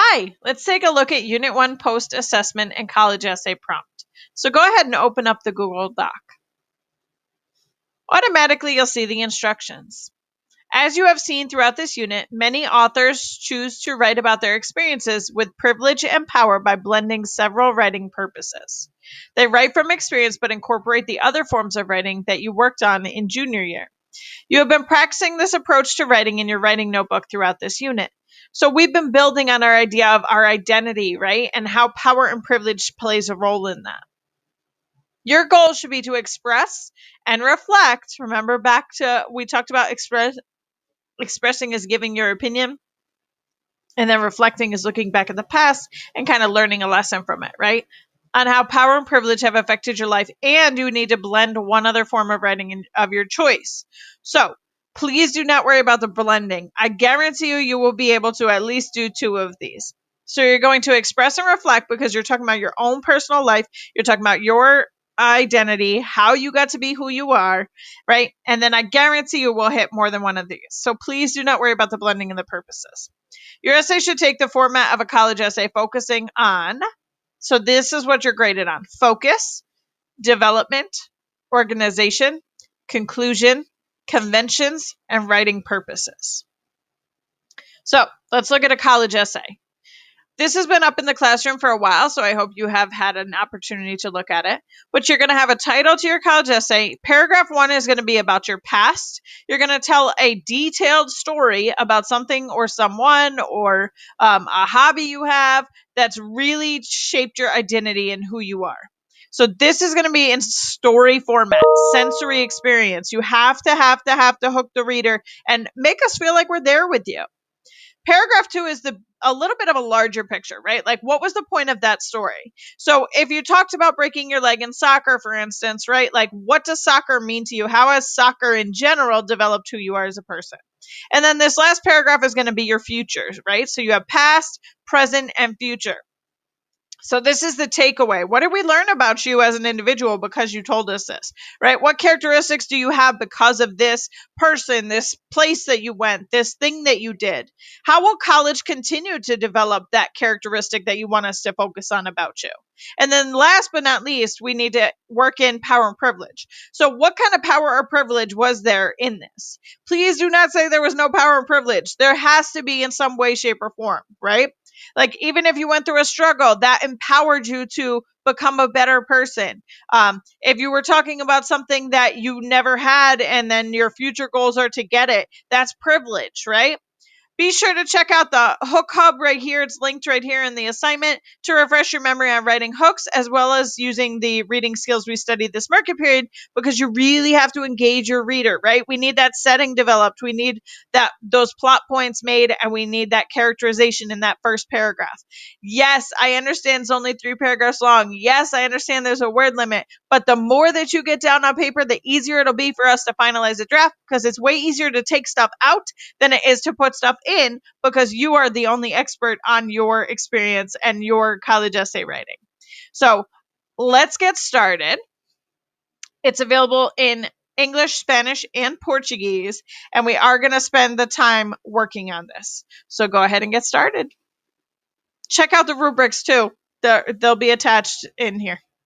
Hi, let's take a look at Unit 1 post-assessment and college essay prompt. So go ahead and open up the Google Doc. Automatically, you'll see the instructions. As you have seen throughout this unit, many authors choose to write about their experiences with privilege and power by blending several writing purposes. They write from experience but incorporate the other forms of writing that you worked on in junior year. You have been practicing this approach to writing in your writing notebook throughout this unit. So we've been building on our idea of our identity, right? And how power and privilege plays a role in that. Your goal should be to express and reflect. Remember back to we talked about expressing is giving your opinion, and then reflecting is looking back at the past and kind of learning a lesson from it, right? On how power and privilege have affected your life, and you need to blend one other form of writing of your choice. So please do not worry about the blending. I guarantee you will be able to at least do two of these. So you're going to express and reflect because you're talking about your own personal life. You're talking about your identity, how you got to be who you are, right? And then I guarantee you will hit more than one of these. So please do not worry about the blending and the purposes. Your essay should take the format of a college essay, focusing on, so this is what you're graded on: focus, development, organization, conclusion, conventions, and writing purposes. So let's look at a college essay. This has been up in the classroom for a while, so I hope you have had an opportunity to look at it. But you're going to have a title to your college essay. Paragraph 1 is going to be about your past. You're going to tell a detailed story about something or someone or a hobby you have that's really shaped your identity and who you are. So this is going to be in story format, sensory experience. You have to hook the reader and make us feel like we're there with you. Paragraph 2 is a little bit of a larger picture, right? Like, what was the point of that story? So if you talked about breaking your leg in soccer, for instance, right? Like, what does soccer mean to you? How has soccer in general developed who you are as a person? And then this last paragraph is going to be your future, right? So you have past, present, and future. So this is the takeaway. What did we learn about you as an individual because you told us this, right? What characteristics do you have because of this person, this place that you went, this thing that you did? How will college continue to develop that characteristic that you want us to focus on about you? And then last but not least, we need to work in power and privilege. So what kind of power or privilege was there in this? Please do not say there was no power and privilege. There has to be in some way, shape, or form, right? Like, even if you went through a struggle, that empowered you to become a better person. If you were talking about something that you never had and then your future goals are to get it, that's privilege, right? Be sure to check out the Hook Hub right here. It's linked right here in the assignment to refresh your memory on writing hooks, as well as using the reading skills we studied this market period, because you really have to engage your reader, right? We need that setting developed. We need those plot points made, and we need that characterization in that first paragraph. Yes, I understand it's only 3 paragraphs long. Yes, I understand there's a word limit, but the more that you get down on paper, the easier it'll be for us to finalize a draft, because it's way easier to take stuff out than it is to put stuff in, because you are the only expert on your experience and your college essay writing. So let's get started. It's available in English, Spanish, and Portuguese, and we are going to spend the time working on this. So go ahead and get started. Check out the rubrics too. They'll be attached in here.